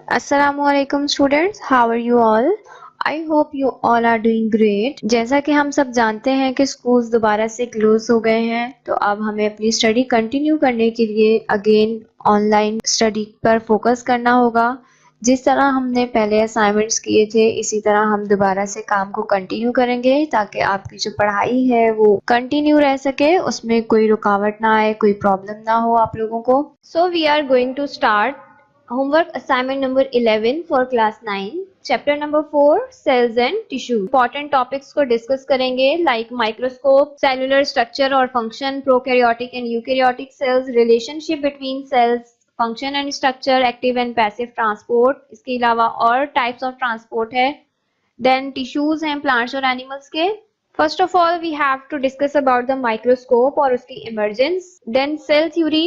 Assalamualaikum students, how are you all? I hope you all are doing great. जैसा कि हम सब जानते हैं कि स्कूल्स दोबारा से क्लोज हो गए हैं, तो अब हमें अपनी स्टडी कंटिन्यू करने के लिए अगेन ऑनलाइन स्टडी पर फोकस करना होगा। जिस तरह हमने पहले असाइनमेंट्स किए थे, इसी तरह हम दोबारा से काम को कंटिन्यू करेंगे ताकि आपकी जो पढ़ाई है वो कंटिन्यू रह सके, उसमें कोई रुकावट ना आए, कोई प्रॉब्लम ना हो आप लोगों को। So we are going to start homework assignment number 11 for class 9 chapter number 4 cells and tissue important topics को discuss करेंगे like microscope cellular structure और function prokaryotic and eukaryotic cells relationship between cells function and structure active and passive transport इसके अलावा और types of transport है then tissues हैं plants और animals के First of all, we have to discuss about the microscope और उसकी emergence, then cell theory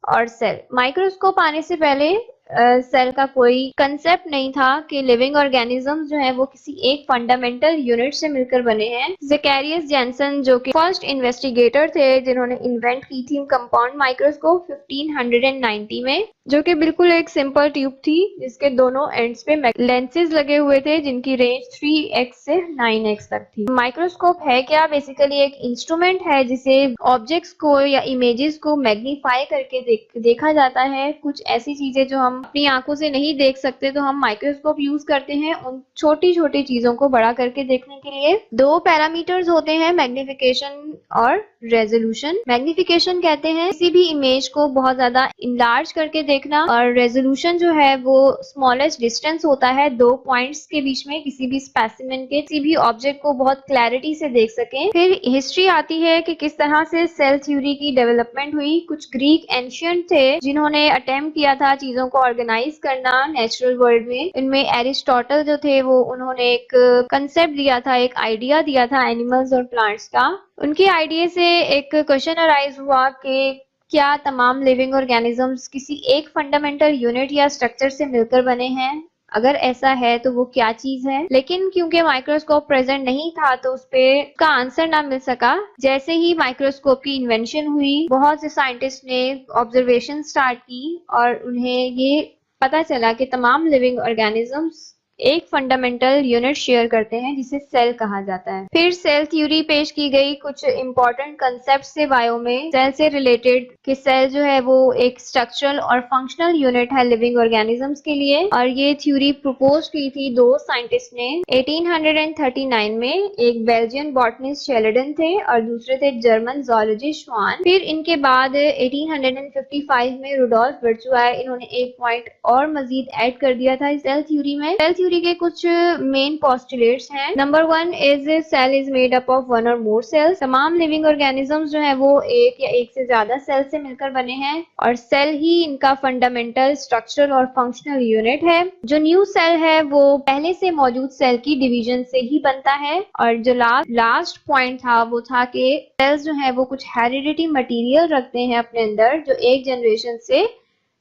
और सेल। माइक्रोस्कोप आने से पहले सेल का कोई कंसेप्ट नहीं था कि लिविंग ऑर्गेनिजम्स जो है वो किसी एक फंडामेंटल यूनिट से मिलकर बने हैं। ज़ेकेरियस जेनसन जो कि फर्स्ट इन्वेस्टिगेटर थे जिन्होंने इन्वेंट की थी कंपाउंड माइक्रोस्कोप 1590 में, जो कि बिल्कुल एक सिंपल ट्यूब थी जिसके दोनों एंड्स पे लेंसेज लगे हुए थे जिनकी रेंज 3x से 9x तक थी। माइक्रोस्कोप है क्या? बेसिकली एक इंस्ट्रूमेंट है जिसे ऑब्जेक्ट्स को या इमेजेस को मैग्नीफाई करके देखा जाता है। कुछ ऐसी चीजें जो हम अपनी आंखों से नहीं देख सकते तो हम माइक्रोस्कोप यूज करते हैं उन छोटी छोटी चीजों को बड़ा करके देखने के लिए। दो पैरामीटर्स होते हैं, मैग्निफिकेशन और रेजोल्यूशन। मैग्निफिकेशन कहते हैं किसी भी इमेज को बहुत ज्यादा इनलार्ज करके देखना, और रेजोल्यूशन जो है वो स्मॉलेस्ट डिस्टेंस होता है दो पॉइंट्स के बीच में किसी भी स्पेसिमेन के, किसी भी ऑब्जेक्ट को बहुत क्लैरिटी से देख सकें। फिर हिस्ट्री आती है कि किस तरह से सेल थ्योरी की डेवलपमेंट हुई। कुछ ग्रीक एंशियंट थे जिन्होंने अटेम्प्ट किया था चीजों को ऑर्गेनाइज करना नेचुरल वर्ल्ड में। इनमें एरिस्टोटल जो थे वो उन्होंने एक कंसेप्ट दिया था, एक आइडिया दिया था एनिमल्स और प्लांट्स का। उनके आइडिया से एक क्वेश्चन अराइज हुआ कि क्या तमाम लिविंग ऑर्गेनिजम्स किसी एक फंडामेंटल यूनिट या स्ट्रक्चर से मिलकर बने हैं? अगर ऐसा है तो वो क्या चीज है? लेकिन क्योंकि माइक्रोस्कोप प्रेजेंट नहीं था तो उस पे का आंसर ना मिल सका। जैसे ही माइक्रोस्कोप की इन्वेंशन हुई, बहुत से साइंटिस्ट ने ऑब्जर्वेशन स्टार्ट की और उन्हें ये पता चला कि तमाम लिविंग ऑर्गेनिजम्स एक फंडामेंटल यूनिट शेयर करते हैं जिसे सेल कहा जाता है। फिर सेल थ्योरी पेश की गई कुछ इंपॉर्टेंट कंसेप्ट से बायो में सेल से रिलेटेड, कि सेल जो है वो एक स्ट्रक्चरल और फंक्शनल यूनिट है लिविंग ऑर्गेनिजम्स के लिए। और ये थ्योरी प्रपोज की थी दो साइंटिस्ट ने 1839 में। एक बेल्जियन बॉटनिस्ट शेल्डन थे और दूसरे थे जर्मन जूलॉजिस्ट श्वान। फिर इनके बाद 1855 में रुडोल्फ वर्चू आए। इन्होंने एक पॉइंट और मजीद ऐड कर दिया था सेल थ्योरी में। सेल थ्योरी के कुछ मेन पोस्टुलेट्स हैं। Number 1 is cell is made up of one और मोर सेल्स। तमाम लिविंग ऑर्गेनिजम्स जो है वो एक या एक से ज्यादा सेल से मिलकर बने हैं और सेल ही इनका फंडामेंटल स्ट्रक्चरल और फंक्शनल यूनिट है। जो न्यू सेल है वो पहले से मौजूद सेल की डिवीजन से ही बनता है। और जो लास्ट पॉइंट था वो था कि सेल्स जो है वो कुछ हेरिडिटी मटेरियल रखते हैं अपने अंदर जो एक जनरेशन से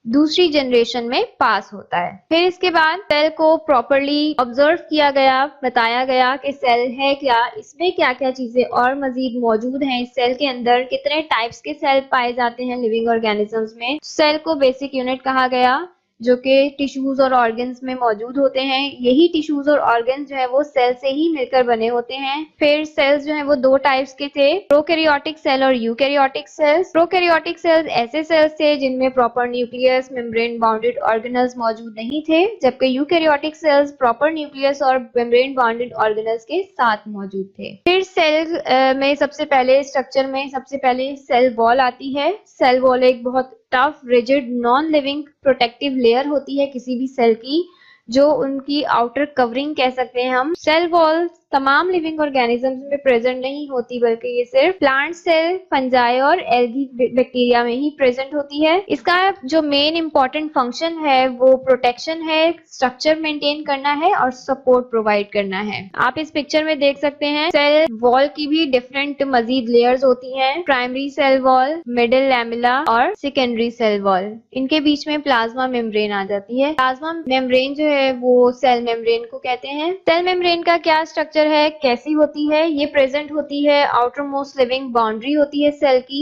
दूसरी जनरेशन में पास होता है। फिर इसके बाद सेल को प्रॉपरली ऑब्जर्व किया गया, बताया गया कि सेल है क्या, इसमें क्या क्या चीजें और मजीद मौजूद हैं इस सेल के अंदर, कितने टाइप्स के सेल पाए जाते हैं लिविंग ऑर्गेनिजम्स में। सेल को बेसिक यूनिट कहा गया जो कि टिश्यूज और ऑर्गन्स में मौजूद होते हैं। यही टिश्यूज और ऑर्गन्स जो है वो सेल से ही मिलकर बने होते हैं। फिर सेल्स जो है वो दो टाइप्स के थे, प्रोकैरियोटिक सेल और यूकैरियोटिक सेल्स। प्रोकैरियोटिक सेल्स ऐसे सेल्स थे जिनमें proper nucleus membrane bounded organelles मौजूद नहीं थे, जबकि यूकैरियोटिक सेल्स प्रॉपर न्यूक्लियस और मेम्ब्रेन बाउंडेड ऑर्गेनल्स के साथ मौजूद थे। फिर सेल में सबसे पहले स्ट्रक्चर में सबसे पहले सेल वॉल आती है। सेल वॉल एक बहुत tough rigid non living protective layer होती है किसी भी सेल की, जो उनकी आउटर कवरिंग कह सकते हैं हम। सेल वॉल तमाम लिविंग ऑर्गेनिजम्स में प्रेजेंट नहीं होती, बल्कि ये सिर्फ प्लांट सेल, फंजाई और एल्गी बैक्टीरिया में ही प्रेजेंट होती है। इसका जो मेन इंपॉर्टेंट फंक्शन है वो प्रोटेक्शन है, स्ट्रक्चर मेंटेन करना है और सपोर्ट प्रोवाइड करना है। आप इस पिक्चर में देख सकते हैं सेल वॉल की भी डिफरेंट मजीद लेयर्स होती हैं, primary cell wall, middle lamella और सेकेंडरी सेल वॉल। इनके बीच में प्लाज्मा मेम्ब्रेन आ जाती है। प्लाज्मा मेम्ब्रेन जो है वो सेल मेम्ब्रेन को कहते हैं। सेल मेम्ब्रेन का क्या स्ट्रक्चर है, कैसी होती है? ये प्रेजेंट होती है आउटर मोस्ट लिविंग बाउंड्री होती है सेल की,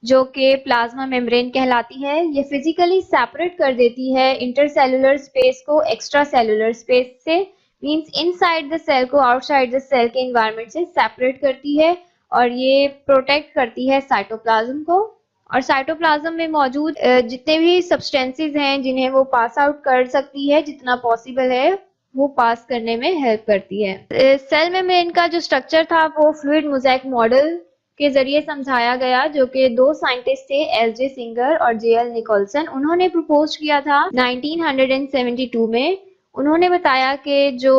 जो कि प्लाज्मा मेम्ब्रेन कहलाती है। ये फिजिकली सेपरेट कर देती है इंटरसेलुलर स्पेस को एक्स्ट्रा सेलुलर स्पेस से, मींस इनसाइड द सेल को आउटसाइड द सेल के एनवायरनमेंट से सेपरेट करती है और ये प्रोटेक्ट करती है साइटोप्लाज्म को। और साइटोप्लाज्म में मौजूद जितने भी सब्सटेंसेस हैं जिन्हें वो पास आउट कर सकती है, जितना पॉसिबल है वो पास करने में हेल्प करती है। सेल मेम्ब्रेन का जो स्ट्रक्चर था वो फ्लूइड मोज़ेक मॉडल के जरिए समझाया गया, जो कि दो साइंटिस्ट थे, एस.जे. सिंगर और जे.एल. निकोलसन। उन्होंने प्रपोज किया था 1972 में। उन्होंने बताया कि जो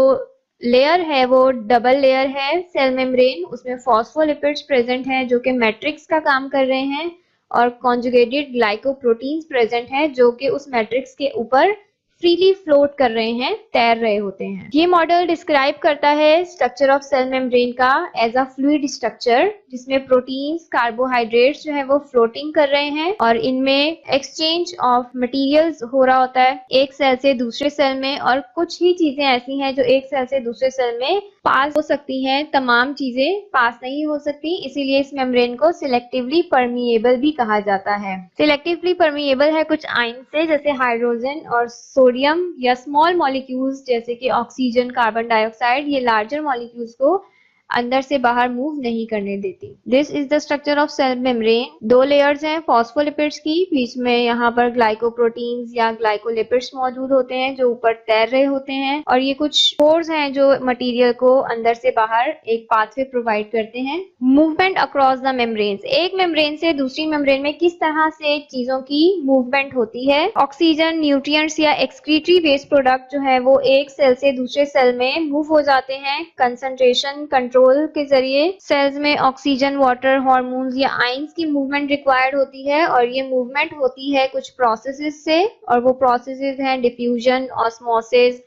लेयर है वो डबल लेयर है सेल मेम्ब्रेन, उसमें फॉस्फोलिपिड्स प्रेजेंट हैं जो कि मैट्रिक्स का काम कर रहे हैं और कॉन्जुगेटेड ग्लाइकोप्रोटीन्स प्रेजेंट हैं जो कि उस मैट्रिक्स के ऊपर फ्रीली फ्लोट कर रहे हैं, तैर रहे होते हैं। ये मॉडल डिस्क्राइब करता है स्ट्रक्चर ऑफ सेल मेम्ब्रेन का एज अ फ्लूइड स्ट्रक्चर, जिसमें प्रोटीन्स, कार्बोहाइड्रेट्स जो है वो फ्लोटिंग कर रहे हैं और इनमें एक्सचेंज ऑफ मटेरियल्स हो रहा होता है एक सेल से दूसरे सेल में। और कुछ ही चीजें ऐसी हैं जो एक सेल से दूसरे सेल में पास हो सकती हैं, तमाम चीजें पास नहीं हो सकती, इसीलिए इस मेम्ब्रेन को सिलेक्टिवली परमिएबल भी कहा जाता है। सिलेक्टिवली परमिएबल है कुछ आयन से, जैसे हाइड्रोजन और सोडियम, या स्मॉल मॉलिक्यूल्स जैसे कि ऑक्सीजन, कार्बन डाइऑक्साइड, ये लार्जर मॉलिक्यूल्स को अंदर से बाहर मूव नहीं करने देती। This is the structure of cell membrane. दो लेयर्स हैं फॉस्फोलिपिड्स की, बीच में यहाँ पर ग्लाइकोप्रोटीन्स या ग्लाइकोलिपिड्स मौजूद होते हैं जो ऊपर तैर रहे होते हैं, और ये कुछ पोर्स हैं जो मटेरियल को अंदर से बाहर एक पाथवे प्रोवाइड करते हैं। मूवमेंट अक्रॉस द मेम्ब्रेन्स, एक मेम्ब्रेन से दूसरी मेम्ब्रेन में किस तरह से चीजों की मूवमेंट होती है। ऑक्सीजन, न्यूट्रिएंट्स या एक्सक्रीटरी वेस्ट प्रोडक्ट जो है वो एक सेल से दूसरे सेल में मूव हो जाते हैं कंसंट्रेशन कंट्रोल के जरिए। सेल्स में ऑक्सीजन, वाटर, हार्मोन्स या आयंस की मूवमेंट रिक्वायर्ड होती है और ये मूवमेंट होती है कुछ प्रोसेसेस से, और वो प्रोसेसेस हैं डिफ्यूजन, ऑस्मोसिस,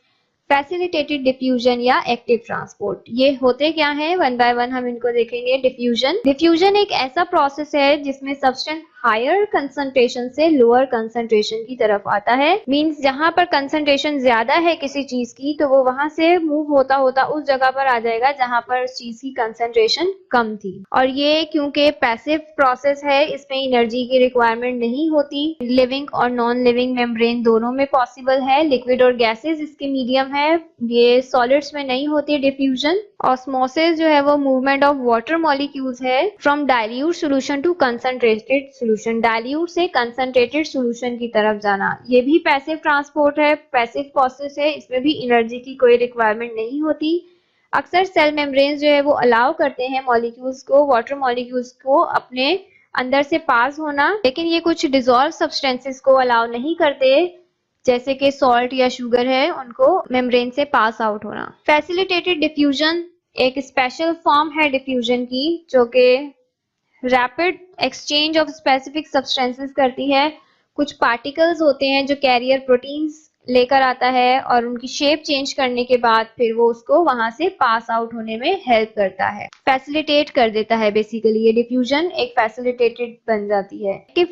फैसिलिटेटेड डिफ्यूजन या एक्टिव ट्रांसपोर्ट। ये होते क्या हैं, वन बाय वन हम इनको देखेंगे। डिफ्यूजन एक ऐसा प्रोसेस है जिसमें सब्सटेंस हायर कंसंट्रेशन से लोअर कंसंट्रेशन की तरफ आता है। मींस जहां पर कंसंट्रेशन ज्यादा है किसी चीज की तो वो वहां से मूव होता होता उस जगह पर आ जाएगा जहां पर उस चीज की कंसंट्रेशन कम थी। और ये क्योंकि पैसिव प्रोसेस है, इसमें एनर्जी की रिक्वायरमेंट नहीं होती। लिविंग और नॉन लिविंग मेम्ब्रेन दोनों में पॉसिबल है। लिक्विड और गैसेस इसके मीडियम है, ये सॉलिड्स में नहीं होती डिफ्यूजन। ऑस्मोसिस जो है वो मूवमेंट ऑफ वाटर मॉलिक्यूल्स है from dilute solution to concentrated solution, dilute से कंसंट्रेटेड सॉल्यूशन की तरफ जाना। ये भी पैसिव ट्रांसपोर्ट है, पैसिव प्रोसेस है, इसमें भी एनर्जी की कोई रिक्वायरमेंट नहीं होती। अक्सर सेल मेम्ब्रेन्स जो है वो अलाउ करते हैं मॉलिक्यूल्स को, वाटर मॉलिक्यूल्स को अपने अंदर से पास होना, लेकिन ये कुछ डिसॉल्व सब्सटेंसेस को अलाउ नहीं करते, जैसे कि सॉल्ट या शुगर है, उनको मेम्ब्रेन से पास आउट होना। फैसिलिटेटेड डिफ्यूजन एक स्पेशल फॉर्म है डिफ्यूजन की, जो कि rapid exchange of specific substances करती है। कुछ पार्टिकल्स होते हैं जो कैरियर प्रोटीन्स लेकर आता है और उनकी शेप चेंज करने के बाद फिर वो उसको वहां से पास आउट होने में हेल्प करता है, फैसिलिटेट कर देता है। बेसिकली ये डिफ्यूजन एक फैसिलिटेटेड बन जाती है। एक्टिव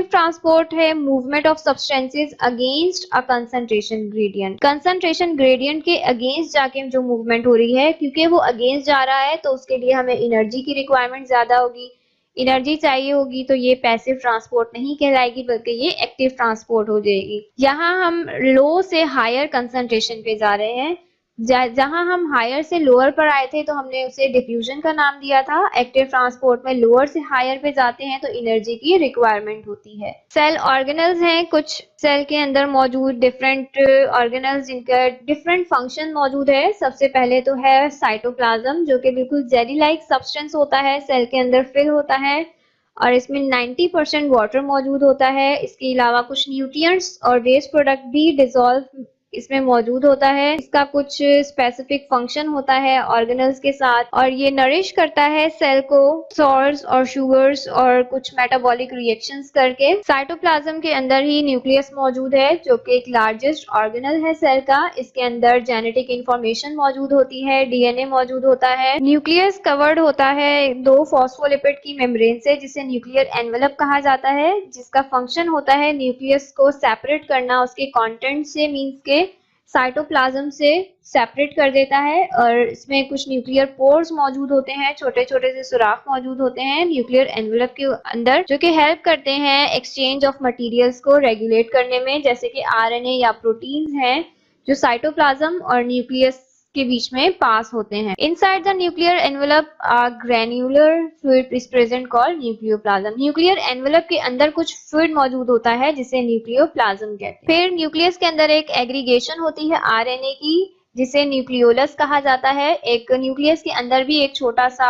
ट्रांसपोर्ट है movement of substances against a concentration gradient. Concentration gradient के अगेंस्ट जाके जो मूवमेंट हो रही है, क्योंकि वो अगेंस्ट जा रहा है तो उसके लिए हमें एनर्जी की रिक्वायरमेंट ज्यादा होगी, एनर्जी चाहिए होगी, तो ये पैसिव ट्रांसपोर्ट नहीं कहलाएगी बल्कि ये एक्टिव ट्रांसपोर्ट हो जाएगी। यहाँ हम लो से हायर कंसंट्रेशन पे जा रहे हैं, जहां हम हायर से लोअर पर आए थे तो हमने उसे डिफ्यूजन का नाम दिया था। एक्टिव ट्रांसपोर्ट में लोअर से हायर पे जाते हैं तो एनर्जी की रिक्वायरमेंट होती है। सेल ऑर्गेनल्स हैं कुछ सेल के अंदर मौजूद, डिफरेंट ऑर्गेनल्स जिनका डिफरेंट फंक्शन मौजूद है। सबसे पहले तो है साइटोप्लाज्म, जो कि बिल्कुल जेली लाइक सब्सटेंस होता है, सेल के अंदर फिल होता है और इसमें 90% वाटर मौजूद होता है। इसके अलावा कुछ न्यूट्रिएंट्स और वेस्ट प्रोडक्ट भी डिसॉल्व इसमें मौजूद होता है। इसका कुछ स्पेसिफिक फंक्शन होता है ऑर्गेनल्स के साथ, और ये नरिश करता है सेल को सॉल्ट्स और शुगर्स और कुछ मेटाबॉलिक रिएक्शंस करके। साइटोप्लाज्म के अंदर ही न्यूक्लियस मौजूद है, जो कि एक लार्जेस्ट ऑर्गेनल है सेल का। इसके अंदर जेनेटिक इंफॉर्मेशन मौजूद होती है, डीएनए मौजूद होता है। न्यूक्लियस कवर्ड होता है दो फॉस्फोलिपिड की मेम्ब्रेन से, जिसे न्यूक्लियर एनवेलप कहा जाता है, जिसका फंक्शन होता है न्यूक्लियस को सेपरेट करना उसके कंटेंट से, मींस के साइटोप्लाज्म से सेपरेट कर देता है और इसमें कुछ न्यूक्लियर पोर्स मौजूद होते हैं, छोटे छोटे से सुराख मौजूद होते हैं न्यूक्लियर एनवेलप के अंदर, जो कि हेल्प करते हैं एक्सचेंज ऑफ मटेरियल्स को रेगुलेट करने में, जैसे कि आरएनए या प्रोटीन्स हैं जो साइटोप्लाज्म और न्यूक्लियस के बीच में पास होते हैं। Inside the nuclear envelope granular fluid is present called nucleoplasm. Nuclear envelope के अंदर कुछ फ्लूइड मौजूद होता है जिसे न्यूक्लियोप्लाज्म कहते हैं। फिर न्यूक्लियस के अंदर एक एग्रीगेशन होती है आरएनए की जिसे न्यूक्लियोलस कहा जाता है। एक न्यूक्लियस के अंदर भी एक छोटा सा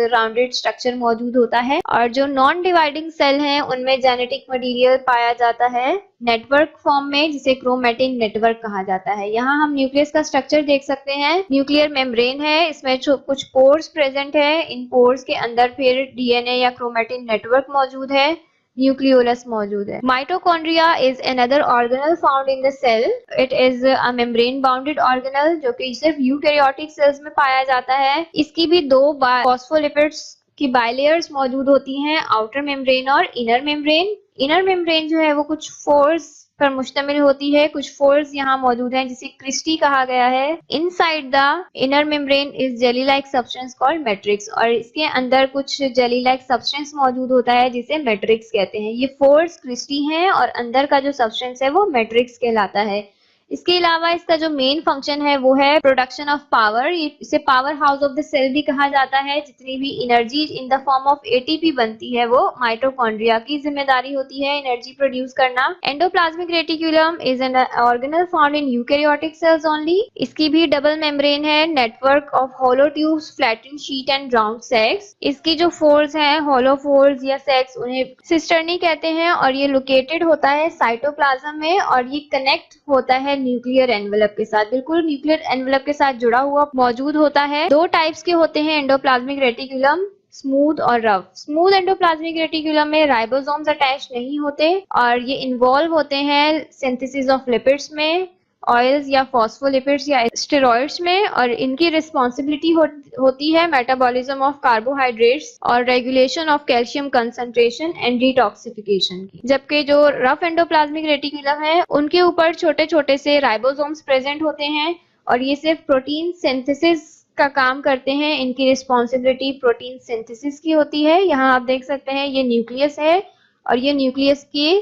राउंडेड स्ट्रक्चर मौजूद होता है और जो नॉन डिवाइडिंग सेल हैं उनमें जेनेटिक मटेरियल पाया जाता है नेटवर्क फॉर्म में, जिसे क्रोमैटिन नेटवर्क कहा जाता है। यहाँ हम न्यूक्लियस का स्ट्रक्चर देख सकते हैं। न्यूक्लियर मेम्ब्रेन है, इसमें कुछ पोर्स प्रेजेंट है, इन पोर्स के अंदर फिर डीएनए या क्रोमैटिन नेटवर्क मौजूद है, न्यूक्लियोलस मौजूद है। Mitochondria is another organelle found in the cell. It is a membrane bounded organelle जो कि सिर्फ यूकैरियोटिक सेल्स में पाया जाता है। इसकी भी दो फॉस्फोलिपिड्स की बाइलेयर्स मौजूद होती हैं, आउटर मेम्ब्रेन और इनर मेम्ब्रेन। इनर मेम्ब्रेन जो है वो कुछ फोर्स पर मुश्तमिल होती है, कुछ फोर्स यहाँ मौजूद हैं जिसे क्रिस्टी कहा गया है। Inside the inner membrane is jelly like substance called matrix, और इसके अंदर कुछ जेली लाइक सब्सटेंस मौजूद होता है जिसे मैट्रिक्स कहते हैं। ये फोर्स क्रिस्टी हैं और अंदर का जो सब्सटेंस है वो मैट्रिक्स कहलाता है। इसके अलावा इसका जो मेन फंक्शन है वो है प्रोडक्शन ऑफ पावर। इसे power house of the cell भी कहा जाता है। जितनी भी energy in the form of ATP बनती है वो माइटोकॉन्ड्रिया की जिम्मेदारी होती है एनर्जी प्रोड्यूस करना। Endoplasmic reticulum is an organelle found in eukaryotic cells only. इसकी भी डबल मेम्ब्रेन है, network of hollow tubes, flattened sheet and round sacs. इसकी जो फोर्स हैं, होलो फोर्स या सैक्स, उन्हें सिस्टर्नी कहते हैं और ये लोकेटेड होता है साइटोप्लाज्म में और ये कनेक्ट होता है न्यूक्लियर एनवेलप के साथ, बिल्कुल न्यूक्लियर एनवेलप के साथ जुड़ा हुआ मौजूद होता है। दो टाइप्स के होते हैं एंडोप्लाज्मिक रेटिकुलम, स्मूथ और रफ। स्मूथ एंडोप्लाज्मिक रेटिकुलम में राइबोसोम्स अटैच नहीं होते और ये इन्वॉल्व होते हैं सिंथेसिस ऑफ लिपिड्स में, ऑयल्स या फॉस्फोलिपिड्स या स्टेरॉइड्स में, और इनकी रिस्पॉन्सिबिलिटी होती है मेटाबॉलिज्म ऑफ कार्बोहाइड्रेट्स और regulation of calcium concentration and detoxification की। जबकि जो रफ एंडोप्लाज्मिक रेटिकुलम है उनके ऊपर छोटे छोटे से राइबोसोम्स प्रेजेंट होते हैं और ये सिर्फ प्रोटीन सिंथेसिस का काम करते हैं। इनकी रिस्पॉन्सिबिलिटी प्रोटीन सिंथेसिस की होती है। यहाँ आप देख सकते हैं ये न्यूक्लियस है और ये न्यूक्लियस के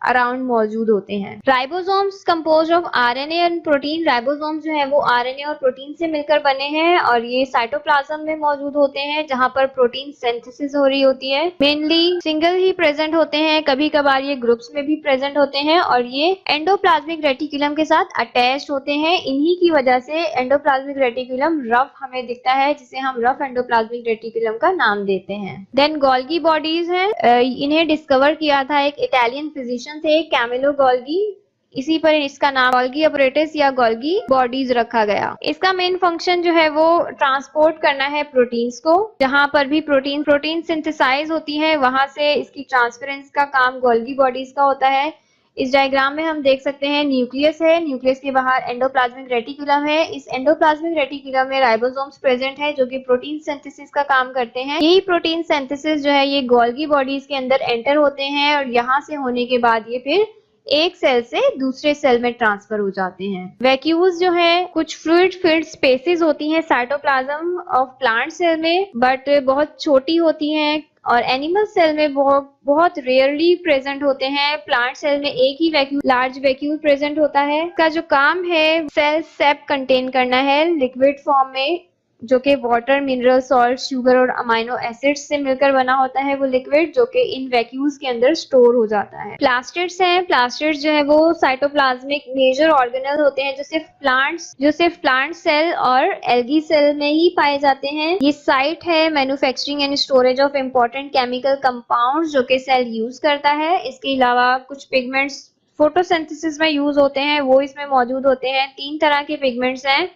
अराउंड मौजूद होते हैं। Ribosomes composed of RNA and protein. Ribosomes जो है वो आरएनए और प्रोटीन से मिलकर बने हैं और ये साइटोप्लाज्म में मौजूद होते हैं जहां पर प्रोटीन सिंथेसिस हो रही होती है। मेनली सिंगल ही प्रेजेंट होते हैं, कभी कभार ये ग्रुप्स में भी प्रेजेंट होते हैं और ये एंडोप्लाज्मिक रेटिकुलम के साथ अटैच्ड होते हैं। इन्हीं की वजह से एंडोप्लाज्मिक रेटिकुलम रफ हमें दिखता है, जिसे हम रफ एंडोप्लाज्मिक रेटिकुलम का नाम देते हैं। देन गोल्गी बॉडीज हैं, इन्हें डिस्कवर किया था एक इटालियन फिजिशियन थे, कैमिलो गोल्गी। इसी पर इसका नाम गोल्गी अपरेटस या गोल्गी बॉडीज रखा गया। इसका मेन फंक्शन जो है वो ट्रांसपोर्ट करना है प्रोटीन्स को। जहां पर भी प्रोटीन सिंथेसाइज होती है वहां से इसकी ट्रांसफरेंस का काम गोल्गी बॉडीज का होता है। इस डायग्राम में हम देख सकते हैं न्यूक्लियस है, न्यूक्लियस के बाहर एंडोप्लाज्मिक रेटिकुलम है। इस एंडोप्लाज्मिक रेटिकुलम में राइबोसोम्स प्रेजेंट है जो कि प्रोटीन सिंथेसिस का काम करते हैं। यही प्रोटीन सिंथेसिस जो है ये गोल्गी बॉडीज के अंदर एंटर होते हैं और यहाँ से होने के बाद ये फिर एक सेल से दूसरे सेल में ट्रांसफर हो जाते हैं। वैक्यूल्स जो है कुछ फ्लूइड फिल्ड स्पेसेस होती हैं साइटोप्लाज्म ऑफ प्लांट सेल में, बट बहुत छोटी होती हैं और एनिमल सेल में बहुत रेयरली प्रेजेंट होते हैं। प्लांट सेल में एक ही वैक्यूल, लार्ज वैक्यूल प्रेजेंट होता है। इसका जो काम है सेल सेप कंटेन करना है लिक्विड फॉर्म में, जो कि वाटर, मिनरल, सॉल्ट, शुगर और अमाइनो एसिड्स से मिलकर बना होता है वो लिक्विड, जो कि इन वैक्यूल्स के अंदर स्टोर हो जाता है। प्लास्टिड्स हैं, प्लास्टिड्स जो है वो साइटोप्लाज्मिक मेजर ऑर्गेनल होते हैं जो सिर्फ प्लांट सेल और एल्गी सेल में ही पाए जाते हैं। ये साइट है manufacturing and storage of important chemical compounds जो कि सेल यूज करता है। इसके अलावा कुछ पिगमेंट्स फोटोसिंथेसिस में यूज होते हैं वो इसमें मौजूद होते हैं। 3 तरह के पिगमेंट्स हैं,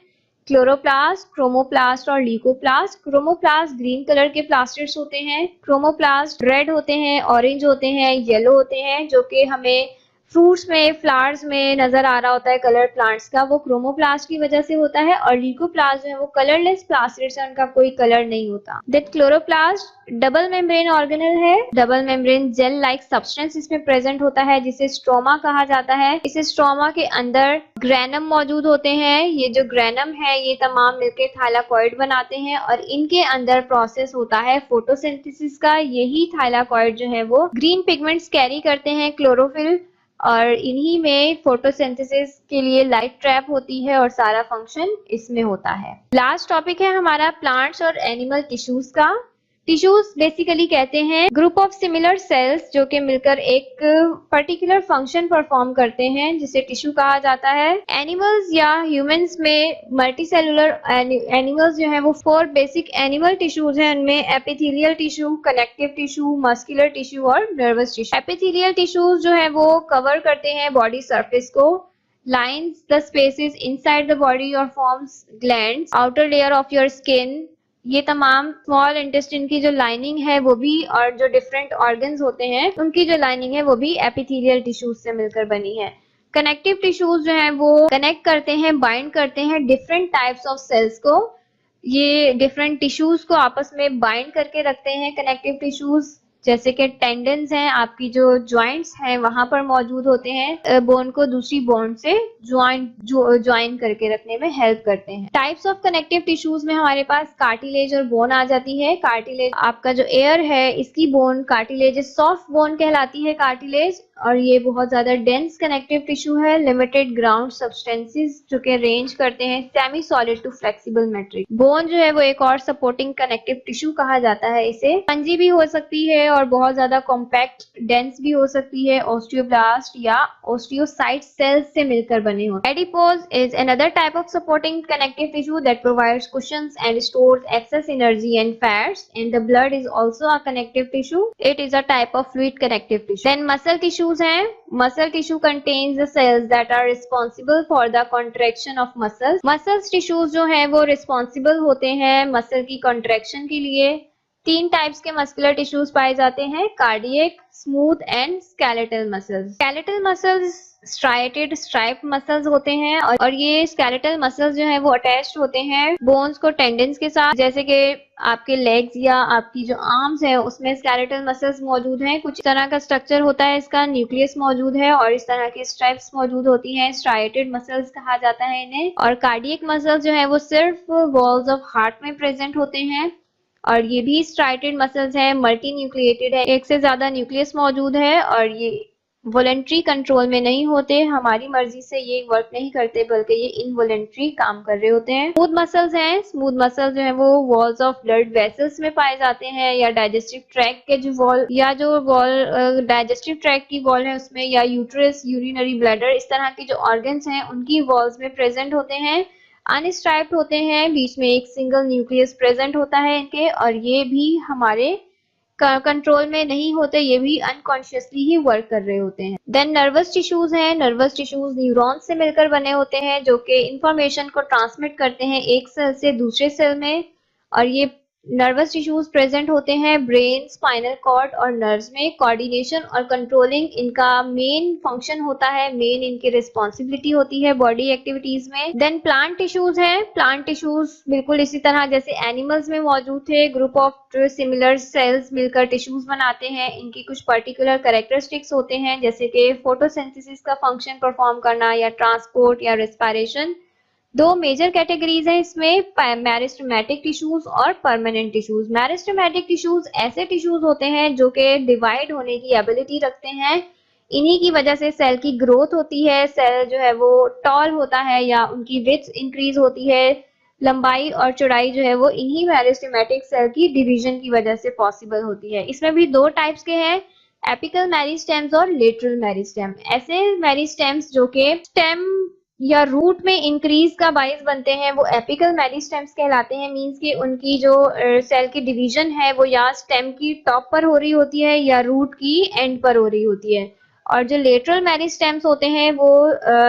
क्लोरोप्लास्ट, क्रोमोप्लास्ट और ल्यूकोप्लास्ट। क्रोमोप्लास्ट ग्रीन कलर के प्लास्टिड्स होते हैं, क्रोमोप्लास्ट रेड होते हैं, ऑरेंज होते हैं, येलो होते हैं, जो कि हमें फ्रूट्स में, फ्लावर्स में नजर आ रहा होता है कलर प्लांट्स का, वो क्रोमोप्लास्ट की वजह से होता है। और ल्यूकोप्लास्ट जो है वो कलरलेस प्लास्टिड्स है, उनका कोई कलर नहीं होता। Then chloroplast double membrane organelle है। Double membrane gel like substance इसमें प्रेजेंट होता है जिसे स्ट्रोमा कहा जाता है। इस स्ट्रोमा के अंदर ग्रेनम मौजूद होते हैं। ये जो ग्रेनम है ये तमाम मिलकर थाइलाकॉइड बनाते हैं और इनके अंदर प्रोसेस होता है फोटोसिंथेसिस का। यही थाइलाकॉइड जो है वो ग्रीन पिगमेंट्स कैरी करते हैं, क्लोरोफिल, और इन्हीं में फोटोसिंथेसिस के लिए लाइट ट्रैप होती है और सारा फंक्शन इसमें होता है। लास्ट टॉपिक है हमारा प्लांट्स और एनिमल टिश्यूज का। टिश्यूज बेसिकली कहते हैं ग्रुप ऑफ सिमिलर सेल्स जो कि मिलकर एक पर्टिकुलर फंक्शन परफॉर्म करते हैं जिसे टिश्यू कहा जाता है। एनिमल्स या ह्यूमंस में मल्टीसेलुलर एनिमल्स जो है वो 4 बेसिक एनिमल टिश्यूज हैं। उनमें epithelial tissue, connective tissue, muscular tissue और नर्वस टिश्यू। एपिथेलियल टिश्यूज जो है वो कवर करते हैं बॉडी सरफेस को, lines the spaces inside the body or forms glands, outer layer of your skin। ये तमाम स्मॉल इंटेस्टाइन की जो लाइनिंग है वो भी, और जो डिफरेंट ऑर्गन्स होते हैं उनकी जो लाइनिंग है वो भी एपिथेलियल टिश्यूज से मिलकर बनी है। कनेक्टिव टिश्यूज जो है वो कनेक्ट करते हैं, बाइंड करते हैं डिफरेंट टाइप्स ऑफ सेल्स को। ये डिफरेंट टिश्यूज को आपस में बाइंड करके रखते हैं कनेक्टिव टिश्यूज, जैसे कि टेंडन्स हैं, आपकी जो जॉइंट्स हैं वहां पर मौजूद होते हैं, बोन को दूसरी बोन से ज्वाइन करके रखने में हेल्प करते हैं। टाइप्स ऑफ कनेक्टिव टिश्यूज में हमारे पास कार्टिलेज और बोन आ जाती है। कार्टिलेज आपका जो एयर है इसकी बोन कार्टिलेज, सॉफ्ट बोन कहलाती है कार्टिलेज, और ये बहुत ज्यादा डेंस कनेक्टिव टिश्यू है। लिमिटेड ग्राउंड सब्सटेंसेस जो कि रेंज करते हैं semi solid to flexible matrix. Bone जो है वो एक और सपोर्टिंग कनेक्टिव टिश्यू कहा जाता है। इसे स्पंजी भी हो सकती है और बहुत ज्यादा कॉम्पैक्ट डेंस भी हो सकती है। ऑस्टियोब्लास्ट या ऑस्टियोसाइट सेल्स से मिलकर बने होते हैं। Adipose is another type of supporting connective tissue that provides cushions and stores excess energy and fats, and the blood is also a connective tissue. It is a type of fluid connective tissue. Then muscle tissue हैं। Muscle tissue contains the cells that are responsible for the contraction of muscles। Muscles tissues जो है वो responsible होते हैं muscle की contraction के लिए। 3 types के मस्कुलर टिश्यूज पाए जाते हैं, cardiac, smooth and skeletal muscles. Skeletal muscles striated stripe muscles होते हैं और ये स्केलेटल मसल्स जो है वो अटैच्ड होते हैं बोन्स को टेंडन्स के साथ, जैसे कि आपके लेग्स या आपकी जो आर्म्स है उसमें स्केलेटल मसल्स मौजूद हैं। कुछ तरह का स्ट्रक्चर होता है इसका, न्यूक्लियस मौजूद है और इस तरह की स्ट्राइप्स मौजूद होती हैं। स्ट्राइटेड मसल्स कहा जाता है इन्हें। और कार्डियक मसल्स जो है वो सिर्फ वॉल्स ऑफ हार्ट में प्रेजेंट होते हैं और ये भी स्ट्राइटेड मसल्स है, मल्टी न्यूक्लिएटेड है, एक से ज्यादा न्यूक्लियस मौजूद है और ये वॉलेंट्री कंट्रोल में नहीं होते, हमारी मर्जी से ये वर्क नहीं करते बल्कि ये इनवॉलेंट्री काम कर रहे होते हैं। स्मूथ मसल्स हैं। स्मूथ मसल्स जो है वो वॉल्स ऑफ ब्लड वेसल्स में पाए जाते हैं या डाइजेस्टिव ट्रैक्ट के जो वॉल डाइजेस्टिव ट्रैक्ट की वॉल है उसमें, या यूट्रस, यूरिनरी ब्लैडर, इस तरह की जो ऑर्गन्स हैं उनकी वॉल्स में प्रेजेंट होते हैं। अनस्ट्राइप्ड होते हैं, बीच में एक सिंगल न्यूक्लियस प्रेजेंट होता है इनके, और ये भी हमारे कंट्रोल में नहीं होते, ये भी अनकॉन्शियसली ही वर्क कर रहे होते हैं। देन नर्वस टिश्यूज हैं। नर्वस टिश्यूज न्यूरॉन्स से मिलकर बने होते हैं जो कि इंफॉर्मेशन को ट्रांसमिट करते हैं एक सेल से दूसरे सेल में, और ये नर्वस टिश्यूज प्रेजेंट होते हैं ब्रेन, स्पाइनल कॉर्ड और नर्व्स में। कोऑर्डिनेशन और कंट्रोलिंग इनका मेन फंक्शन होता है, मेन इनकी रिस्पॉन्सिबिलिटी होती है बॉडी एक्टिविटीज में। देन प्लांट टिश्यूज हैं। प्लांट टिश्यूज बिल्कुल इसी तरह जैसे एनिमल्स में मौजूद थे, ग्रुप ऑफ सिमिलर सेल्स मिलकर टिश्यूज बनाते हैं। इनकी कुछ पर्टिकुलर कैरेक्टरिस्टिक्स होते हैं जैसे कि फोटोसिंथेसिस का फंक्शन परफॉर्म करना या ट्रांसपोर्ट या रेस्पिरेशन। 2 मेजर कैटेगरीज हैं इसमें, मेरिस्टेमेटिक टिश्यूज और परमानेंट टिश्यूज। मेरिस्टेमेटिक टिश्यूज ऐसे टिश्यूज होते हैं जो कि डिवाइड होने की एबिलिटी रखते हैं, इन्हीं की वजह से सेल की ग्रोथ होती है, सेल जो है वो टॉल होता है या उनकी विड्थ इंक्रीज होती है, लंबाई और चौड़ाई जो है वो इन्हीं मेरिस्टेमेटिक सेल की डिवीजन की वजह से पॉसिबल होती है। इसमें भी 2 टाइप्स के हैं, एपिकल मेरिस्टेम्स और लेटरल मेरिस्टेम। ऐसे मेरिस्टेम्स जो कि स्टेम या रूट में इंक्रीज का बाइस बनते हैं वो एपिकल मेरिस्टेम्स कहलाते हैं। मींस कि उनकी जो सेल की डिवीजन है वो या स्टेम की टॉप पर हो रही होती है या रूट की एंड पर हो रही होती है, और जो लेटरल मेरिस्टेम्स होते हैं वो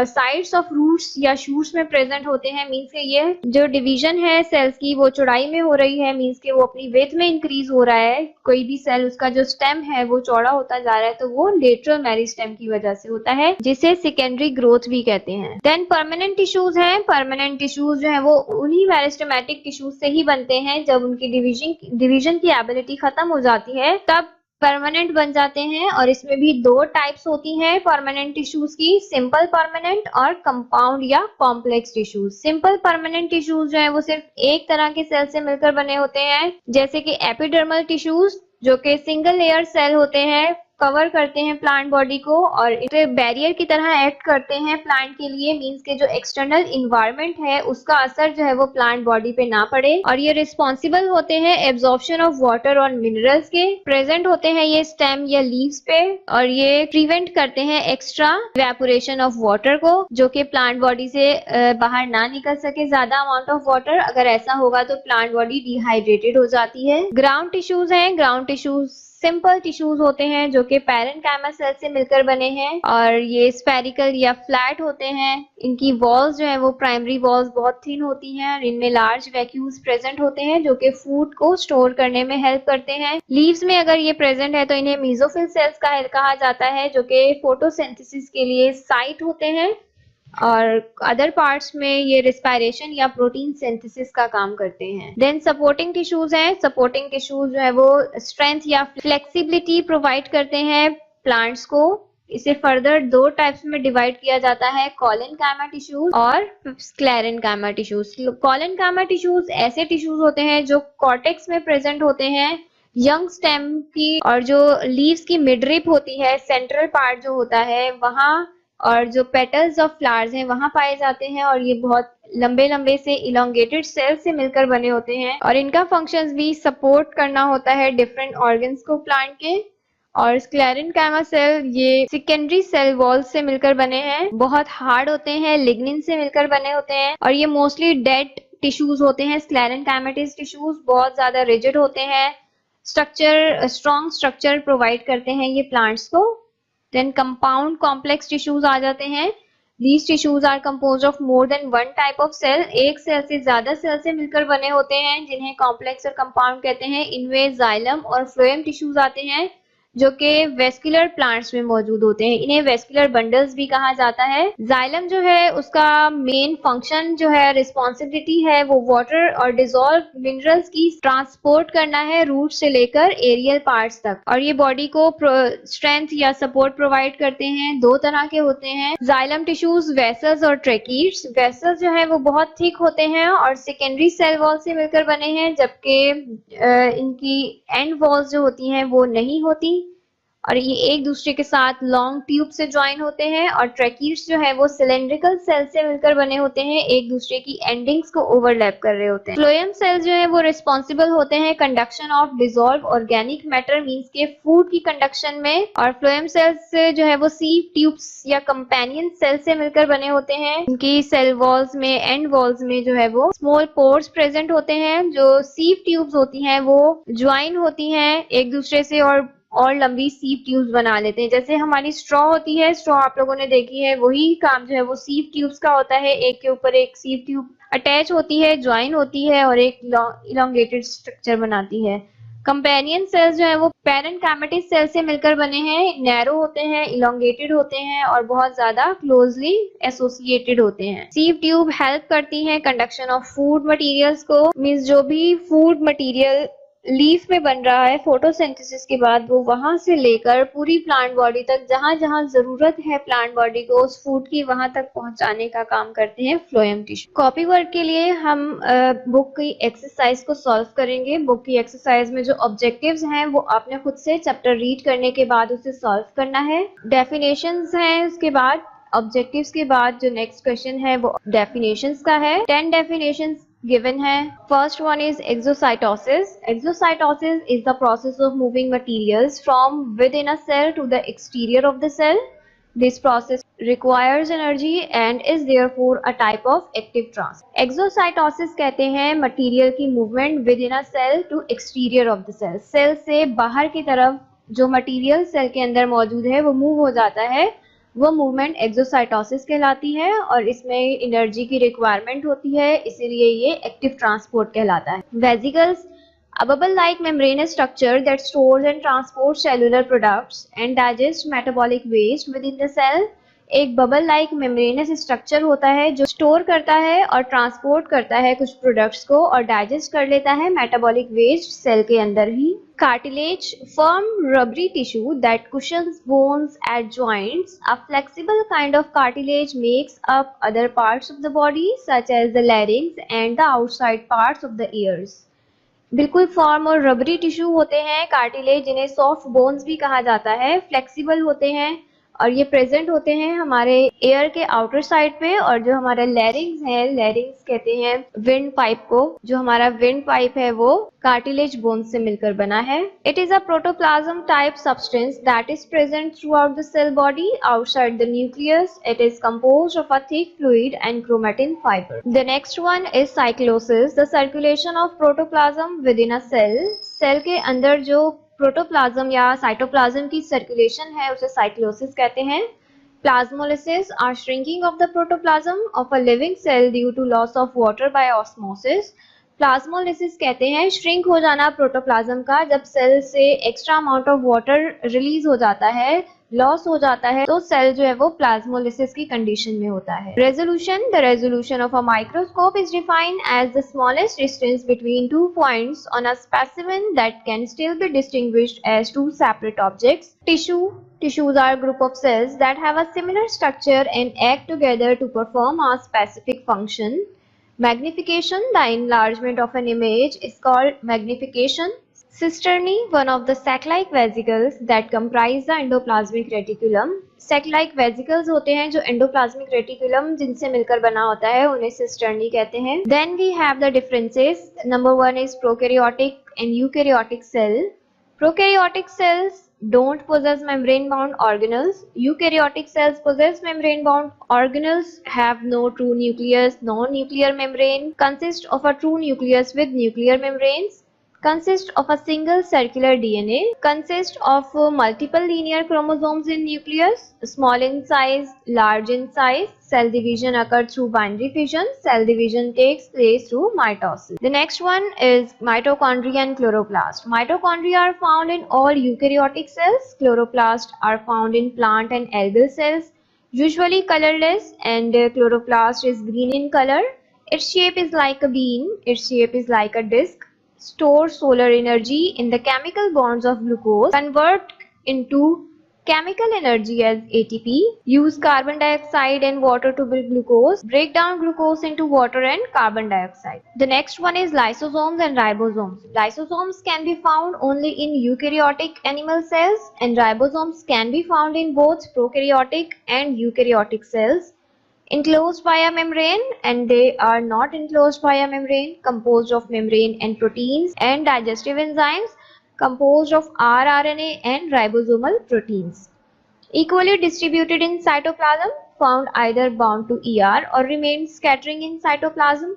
साइड्स ऑफ रूट्स या शूट्स में प्रेजेंट होते हैं। मींस के ये जो डिवीजन है सेल्स की वो चौड़ाई में हो रही है, मींस के वो अपनी विड्थ में इंक्रीज हो रहा है। कोई भी सेल उसका जो स्टेम है वो चौड़ा होता जा रहा है तो वो लेटरल मेरिस्टेम की वजह से होता है, जिसे सेकेंडरी ग्रोथ भी कहते हैं। देन परमानेंट टिश्यूज हैं। परमानेंट टिश्यूज जो है वो उन्हीं मेरिस्टेमेटिक टिश्यूज से ही बनते हैं। जब उनकी डिवीजन की एबिलिटी खत्म हो जाती है तब परमानेंट बन जाते हैं। और इसमें भी दो टाइप्स होती हैं परमानेंट टिश्यूज की, सिंपल परमानेंट और कंपाउंड या complex tissues. Simple permanent tissues जो है वो सिर्फ एक तरह के सेल से मिलकर बने होते हैं, जैसे कि एपिडर्मल टिश्यूज जो कि सिंगल लेयर सेल होते हैं, कवर करते हैं प्लांट बॉडी को और इसे बैरियर की तरह एक्ट करते हैं प्लांट के लिए। मींस के जो एक्सटर्नल इन्वायरमेंट है उसका असर जो है वो प्लांट बॉडी पे ना पड़े। और ये रिस्पॉन्सिबल होते हैं एब्जॉर्प्शन ऑफ वाटर और मिनरल्स के। प्रेजेंट होते हैं ये स्टेम या लीव्स पे और ये प्रिवेंट करते हैं एक्स्ट्रा इवेपोरेशन ऑफ वाटर को, जो कि प्लांट बॉडी से बाहर ना निकल सके ज्यादा अमाउंट ऑफ वाटर। अगर ऐसा होगा तो प्लांट बॉडी डिहाइड्रेटेड हो जाती है। ग्राउंड टिश्यूज हैं। ग्राउंड टिश्यूज सिंपल टिश्यूज होते हैं जो कि पैरेन्काइमा सेल से मिलकर बने हैं और ये स्फेरिकल या फ्लैट होते हैं। इनकी वॉल्स जो है वो प्राइमरी वॉल्स बहुत थिन होती हैं और इनमें लार्ज वैक्यूल्स प्रेजेंट होते हैं जो कि फूड को स्टोर करने में हेल्प करते हैं। लीव्स में अगर ये प्रेजेंट है तो इन्हें मेसोफिल सेल्स कहा जाता है, जो कि फोटोसिंथेसिस के लिए साइट होते हैं और अदर पार्ट्स में ये रिस्पायरेशन या प्रोटीन सिंथेसिस का काम करते हैं। देन सपोर्टिंग टिश्यूज हैं। सपोर्टिंग टिश्यूज जो है वो स्ट्रेंथ या फ्लेक्सिबिलिटी प्रोवाइड करते हैं प्लांट्स को। इसे फर्दर दो टाइप्स में डिवाइड किया जाता है, कॉलेनकाइमा टिश्यूज और स्क्लेरेनकाइमा टिश्यूज। कॉलेनकाइमा टिश्यूज ऐसे टिश्यूज होते हैं जो कॉर्टेक्स में प्रेजेंट होते हैं यंग स्टेम की, और जो लीव्स की मिडरिप होती है, सेंट्रल पार्ट जो होता है वहां, और जो पेटल्स ऑफ फ्लावर्स हैं वहां पाए जाते हैं। और ये बहुत लंबे लंबे से इलोंगेटेड सेल्स से मिलकर बने होते हैं और इनका फंक्शंस भी सपोर्ट करना होता है डिफरेंट ऑर्गन्स को प्लांट के। और स्क्लेरेनकाइमा सेल ये सेकेंडरी सेल वॉल से मिलकर बने हैं, बहुत हार्ड होते हैं, लिग्निन से मिलकर बने होते हैं और ये मोस्टली डेड टिश्यूज होते हैं। स्क्लेरेनकाइमेटिस टिश्यूज बहुत ज्यादा रिजिड होते हैं, स्ट्रॉन्ग स्ट्रक्चर प्रोवाइड करते हैं ये प्लांट्स को। देन कंपाउंड कॉम्प्लेक्स टिश्यूज आ जाते हैं। These tissues are composed of more than one type of cell। एक सेल से ज्यादा सेल से मिलकर बने होते हैं जिन्हें कॉम्प्लेक्स और कंपाउंड कहते हैं। इनमें जाइलम और फ्लोएम टिश्यूज आते हैं जो कि वेस्कुलर प्लांट्स में मौजूद होते हैं। इन्हें वेस्कुलर बंडल्स भी कहा जाता है। जाइलम जो है उसका मेन फंक्शन जो है, रिस्पॉन्सिबिलिटी है, वो वाटर और डिजोल्व मिनरल्स की ट्रांसपोर्ट करना है रूट से लेकर एरियल पार्ट्स तक। और ये बॉडी को स्ट्रेंथ या सपोर्ट प्रोवाइड करते हैं। दो तरह के होते हैं जाइलम टिश्यूज, वेसल्स और ट्रेकीड्स। वेसल्स जो है वो बहुत थिक होते हैं और सेकेंडरी सेल वॉल से मिलकर बने हैं, जबकि इनकी एंड वॉल्स जो होती हैं वो नहीं होती और ये एक दूसरे के साथ लॉन्ग ट्यूब से ज्वाइन होते हैं। और ट्रैकीड्स जो है वो सिलेंड्रिकल सेल से मिलकर बने होते हैं, एक दूसरे की एंडिंग्स को ओवरलैप कर रहे होते हैं। फ्लोएम सेल्स जो है वो रिस्पॉन्सिबल होते हैं conduction of dissolve organic matter, means के फूड की कंडक्शन में। और फ्लोएम सेल्स जो है वो सीव ट्यूब्स या कंपेनियन सेल से मिलकर बने होते हैं। इनकी सेल वॉल्स में, एंड वॉल्स में जो है वो स्मॉल पोर्स प्रेजेंट होते हैं। जो सीव ट्यूब्स होती हैं वो ज्वाइन होती हैं एक दूसरे से और लंबी सीव ट्यूब्स बना लेते हैं। जैसे हमारी स्ट्रॉ होती है, स्ट्रॉ आप लोगों ने देखी है, वही काम जो है वो सीव ट्यूब्स का होता है। एक के ऊपर एक सीव ट्यूब अटैच होती है, ज्वाइन होती है और एक इलोंगेटेड स्ट्रक्चर बनाती है। कंपेनियन सेल्स जो है वो पैरेन्काइमेटिस सेल से मिलकर बने हैं, नैरो होते हैं, इलोंगेटेड होते हैं और बहुत ज्यादा क्लोजली एसोसिएटेड होते हैं। सीव ट्यूब हेल्प करती हैं कंडक्शन ऑफ फूड मटेरियल्स को, मींस जो भी फूड मटेरियल लीफ में बन रहा है फोटोसिंथेसिस के बाद, वो वहां से लेकर पूरी प्लांट बॉडी तक, जहां जहां जरूरत है प्लांट बॉडी को उस फूड की, वहां तक पहुंचाने का काम करते हैं फ्लोएम टिश्यू। कॉपी वर्क के लिए हम बुक की एक्सरसाइज को सॉल्व करेंगे। बुक की एक्सरसाइज में जो ऑब्जेक्टिव्स हैं वो आपने खुद से चैप्टर रीड करने के बाद उसे सॉल्व करना है। डेफिनेशंस हैं, उसके बाद ऑब्जेक्टिव्स के बाद जो नेक्स्ट क्वेश्चन है वो डेफिनेशंस का है। 10 डेफिनेशंस given है। First one is exocytosis. Exocytosis is the process of moving materials from within a cell to the exterior of the cell. This process requires energy and is therefore a type of active transport. Exocytosis कहते हैं material की movement within a cell to exterior of the cell, cell से बाहर की तरफ जो material cell के अंदर मौजूद है वो मूव हो जाता है, वो मूवमेंट एक्सोसाइटोसिस कहलाती है और इसमें एनर्जी की रिक्वायरमेंट होती है, इसीलिए ये एक्टिव ट्रांसपोर्ट कहलाता है। Vesicles, a bubble-like membranous structure that stores and transports cellular products and digests metabolic waste within the cell। एक बबल लाइक मेम्ब्रेनस स्ट्रक्चर होता है जो स्टोर करता है और ट्रांसपोर्ट करता है कुछ प्रोडक्ट्स को और डाइजेस्ट कर लेता है मेटाबॉलिक वेस्ट सेल के अंदर ही। Cartilage, firm rubbery tissue that cushions bones at joints। A flexible kind of cartilage makes up other parts of the body such as the larynx and the outside parts of the ears। बिल्कुल form और रबरी tissue होते हैं cartilage, जिन्हें soft bones भी कहा जाता है, flexible होते हैं और ये प्रेजेंट होते हैं हमारे एयर के आउटर साइड पे। और जो हमारा लैरिंग्स है, लैरिंग्स कहते हैं विंड पाइप को, जो हमारा विंड पाइप है वो कार्टिलेज बोन से मिलकर बना है। It is a protoplasm type substance that is present throughout the cell body outside the nucleus. It is composed of a thick fluid and chromatin fibre. The next one is cyclosis, the circulation of protoplasm within a cell. Cell के अंदर जो protoplasm या cytoplasm की circulation है उसे cyclosis कहते हैं। Plasmolysis or shrinking of the protoplasm of a living cell due to loss of water by osmosis. Plasmolysis कहते हैं श्रिंक हो जाना प्रोटोप्लाज्म का, जब सेल से extra amount of water release हो जाता है, लॉस हो जाता है, तो सेल जो है वो प्लाज्मोलिसिस की कंडीशन में होता है। Resolution, the resolution of a microscope is defined as the smallest distance between two points on a specimen that can still be distinguished as two separate objects. Tissue, tissues are a group of cells that have a similar structure and act together to perform a specific function। Magnification, the enlargement of an image is called magnification। Cisternae, one of the sac-like vesicles that comprise the endoplasmic reticulum। sac-like vesicles होते हैं जो endoplasmic reticulum जिनसे मिलकर बना होता है, उन्हें cisternae कहते हैं। Then we have the differences। Number one is prokaryotic and eukaryotic cell। Prokaryotic cells don't possess membrane-bound organelles. Eukaryotic cells possess membrane-bound organelles, have no true nucleus, no nuclear membrane, consist of a true nucleus with nuclear membranes, consist of a single circular DNA, consist of multiple linear chromosomes in nucleus, small in size, large in size. Cell division occurs through binary fission. Cell division takes place through mitosis. The next one is mitochondria and chloroplast. Mitochondria are found in all eukaryotic cells. Chloroplasts are found in plant and algal cells, usually colorless, and chloroplast is green in color. Its shape is like a bean. Its shape is like a disc. Store solar energy in the chemical bonds of glucose, convert into chemical energy as ATP, use carbon dioxide and water to build glucose, break down glucose into water and carbon dioxide. The next one is lysosomes and ribosomes. Lysosomes can be found only in eukaryotic animal cells and ribosomes can be found in both prokaryotic and eukaryotic cells. Enclosed by a membrane, and they are not enclosed by a membrane, composed of membrane and proteins and digestive enzymes, composed of rRNA and ribosomal proteins. Equally distributed in cytoplasm, found either bound to ER or remain scattering in cytoplasm.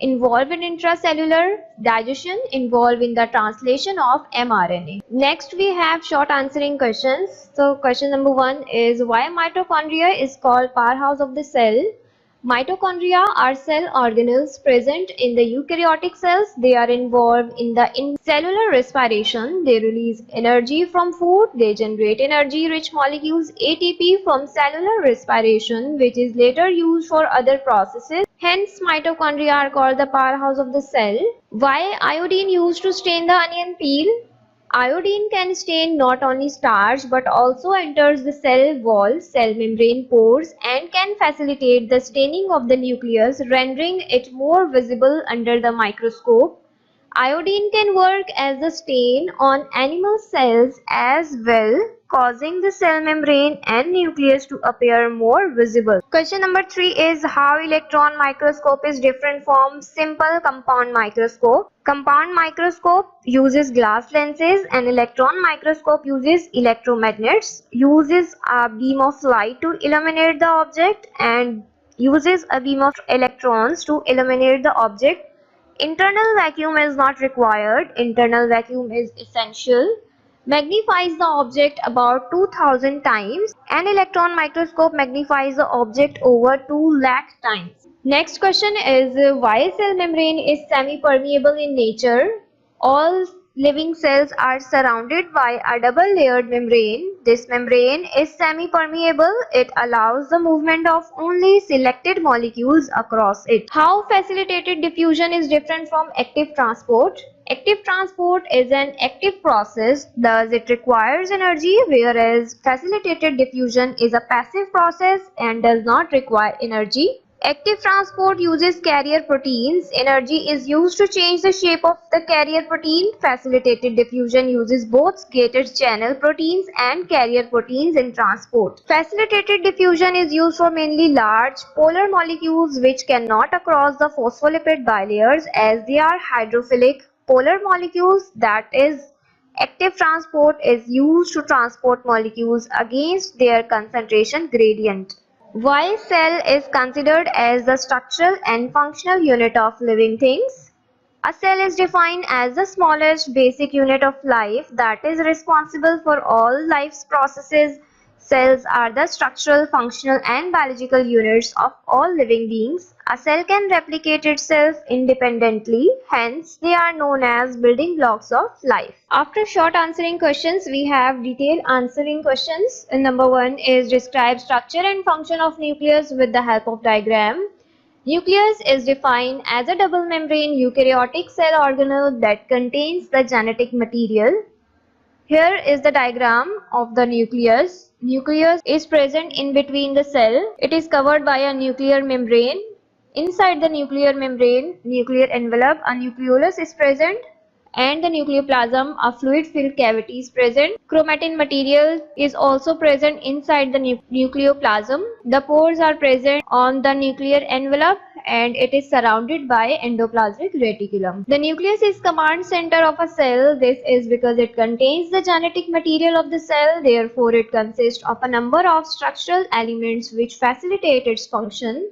Involved in intracellular digestion, involved in the translation of mRNA. Next we have short answering questions. So question number 1 is why mitochondria is called powerhouse of the cell. Mitochondria are cell organelles present in the eukaryotic cells. They are involved in the cellular respiration. They release energy from food. They generate energy-rich molecules ATP from cellular respiration, which is later used for other processes. Hence, mitochondria are called the powerhouse of the cell. Why iodine used to stain the onion peel? Iodine can stain not only starch but also enters the cell wall, cell membrane pores, and can facilitate the staining of the nucleus, rendering it more visible under the microscope. Iodine can work as a stain on animal cells as well, causing the cell membrane and nucleus to appear more visible. Question number 3 is how electron microscope is different from simple compound microscope. Compound microscope uses glass lenses and electron microscope uses electromagnets, uses a beam of light to illuminate the object and uses a beam of electrons to illuminate the object. Internal vacuum is not required. Internal vacuum is essential. magnifies the object about 2000 times. An electron microscope magnifies the object over 2 lakh times. Next question is why cell membrane is semi-permeable in nature? All living cells are surrounded by a double layered membrane. This membrane is semi-permeable. It allows the movement of only selected molecules across it. How facilitated diffusion is different from active transport? Active transport is an active process, thus it requires energy, whereas facilitated diffusion is a passive process and does not require energy. Active transport uses carrier proteins. Energy is used to change the shape of the carrier protein. Facilitated diffusion uses both gated channel proteins and carrier proteins in transport. Facilitated diffusion is used for mainly large polar molecules which cannot cross the phospholipid bilayers as they are hydrophilic polar molecules. That is, active transport is used to transport molecules against their concentration gradient. Why cell is considered as the structural and functional unit of living things? A cell is defined as the smallest basic unit of life that is responsible for all life's processes. Cells are the structural, functional, and biological units of all living beings. A cell can replicate itself independently, hence they are known as building blocks of life. After short answering questions, we have detailed answering questions. Number 1 is describe structure and function of nucleus with the help of diagram. Nucleus is defined as a double membrane eukaryotic cell organelle that contains the genetic material. Here is the diagram of the nucleus. Nucleus is present in between the cell. It is covered by a nuclear membrane. Inside the nuclear membrane, nuclear envelope, a nucleolus is present, and the nucleoplasm, a fluid-filled cavity is present. Chromatin material is also present inside the nucleoplasm. The pores are present on the nuclear envelope and it is surrounded by endoplasmic reticulum. The nucleus is command center of a cell. This is because it contains the genetic material of the cell. Therefore, it consists of a number of structural elements which facilitate its function.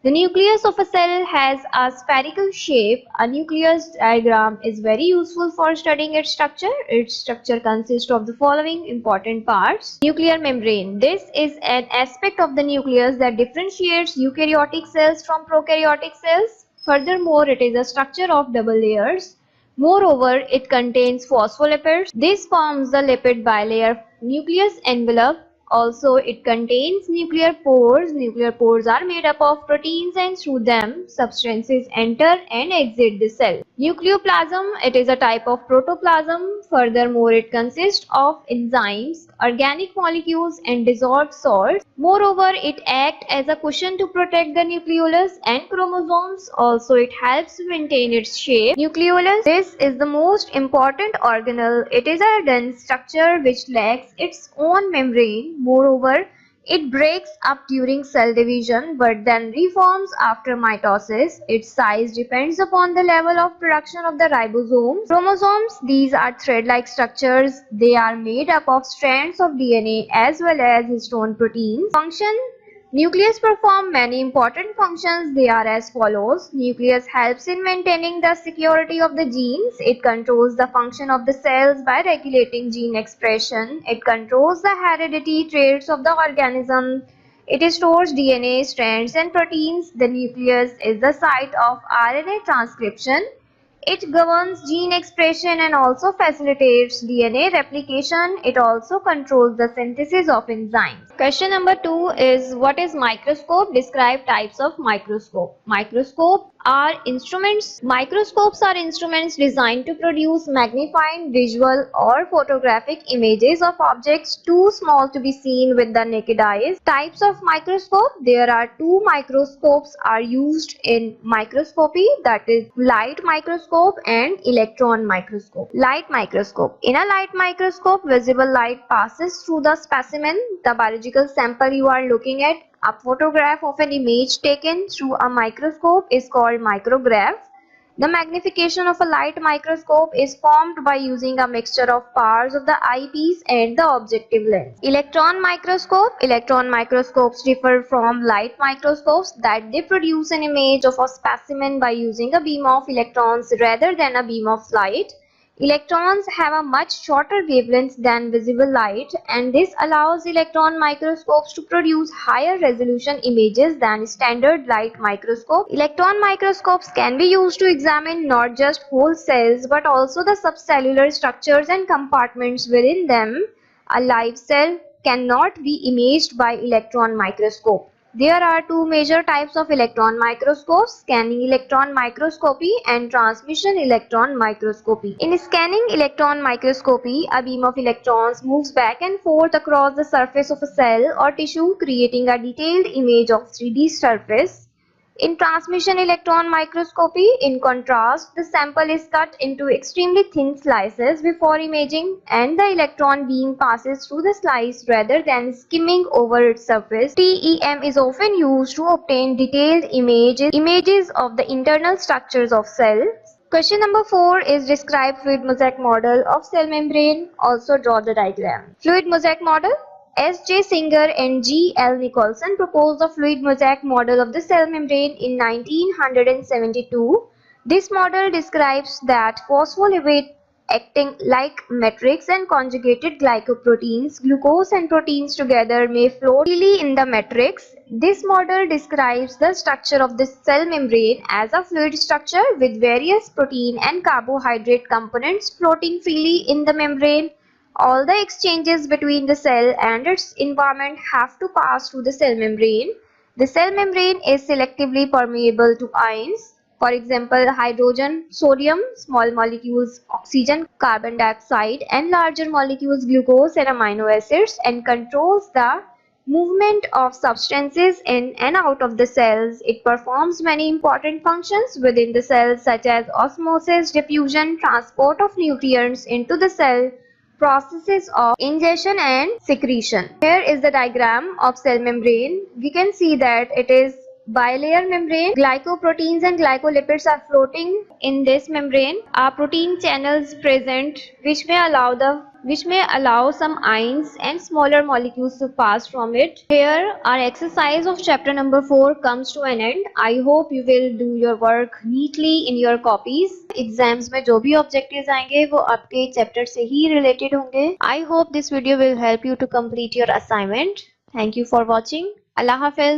The nucleus of a cell has a spherical shape. A nucleus diagram is very useful for studying its structure. Its structure consists of the following important parts. Nuclear membrane. This is an aspect of the nucleus that differentiates eukaryotic cells from prokaryotic cells. Furthermore, it is a structure of double layers. Moreover, it contains phospholipids. This forms the lipid bilayer nucleus envelope. Also, it contains nuclear pores. Nuclear pores are made up of proteins and through them, substances enter and exit the cell. Nucleoplasm, it is a type of protoplasm. Furthermore, it consists of enzymes, organic molecules and dissolved salts. Moreover, it acts as a cushion to protect the nucleolus and chromosomes. Also, it helps to maintain its shape. Nucleolus, this is the most important organelle. It is a dense structure which lacks its own membrane. Moreover, it breaks up during cell division but then reforms after mitosis. Its size depends upon the level of production of the ribosomes. Chromosomes, these are thread-like structures. They are made up of strands of DNA as well as histone proteins. Function. Nucleus perform many important functions. They are as follows. Nucleus helps in maintaining the security of the genes. It controls the function of the cells by regulating gene expression. It controls the heredity traits of the organism. It stores DNA, strands and proteins. The nucleus is the site of RNA transcription. It governs gene expression and also facilitates DNA replication. It also controls the synthesis of enzymes. Question number 2 is what is microscope? Describe types of microscope. Microscopes are instruments designed to produce magnified visual or photographic images of objects too small to be seen with the naked eyes. Types of microscope. There are two microscopes are used in microscopy, that is light microscope and electron microscope. Light microscope. In a light microscope, visible light passes through the specimen, the biological sample you are looking at. A photograph of an image taken through a microscope is called micrograph. The magnification of a light microscope is formed by using a mixture of powers of the eyepiece and the objective lens. Electron microscope. Electron microscopes differ from light microscopes that they produce an image of a specimen by using a beam of electrons rather than a beam of light. Electrons have a much shorter wavelength than visible light, and this allows electron microscopes to produce higher resolution images than standard light microscope. Electron microscopes can be used to examine not just whole cells but also the subcellular structures and compartments within them. A live cell cannot be imaged by electron microscope. There are two major types of electron microscopes, scanning electron microscopy and transmission electron microscopy. In scanning electron microscopy, a beam of electrons moves back and forth across the surface of a cell or tissue, creating a detailed image of 3D surface. In transmission electron microscopy, in contrast, the sample is cut into extremely thin slices before imaging, and the electron beam passes through the slice rather than skimming over its surface. TEM is often used to obtain detailed images of the internal structures of cells. Question number 4 is describe fluid mosaic model of cell membrane. Also draw the diagram. Fluid mosaic model. S. J. Singer and G. L. Nicholson proposed the fluid mosaic model of the cell membrane in 1972. This model describes that phospholipid acting like matrix and conjugated glycoproteins, glucose and proteins together may float freely in the matrix. This model describes the structure of the cell membrane as a fluid structure with various protein and carbohydrate components floating freely in the membrane. All the exchanges between the cell and its environment have to pass through the cell membrane. The cell membrane is selectively permeable to ions. For example, hydrogen, sodium, small molecules, oxygen, carbon dioxide, and larger molecules, glucose and amino acids, and controls the movement of substances in and out of the cells. It performs many important functions within the cells such as osmosis, diffusion, transport of nutrients into the cell, processes of ingestion and secretion. Here is the diagram of cell membrane. We can see that it is bilayer membrane. Glycoproteins and glycolipids are floating in this membrane. Are protein channels present which may allow some ions and smaller molecules to pass from it. Here our exercise of chapter number 4 comes to an end. I hope you will do your work neatly in your copies. Exams में जो भी objectives आएंगे वो आपके chapter से ही related होंगे. I hope this video will help you to complete your assignment. Thank you for watching. अल्लाह हाफिज.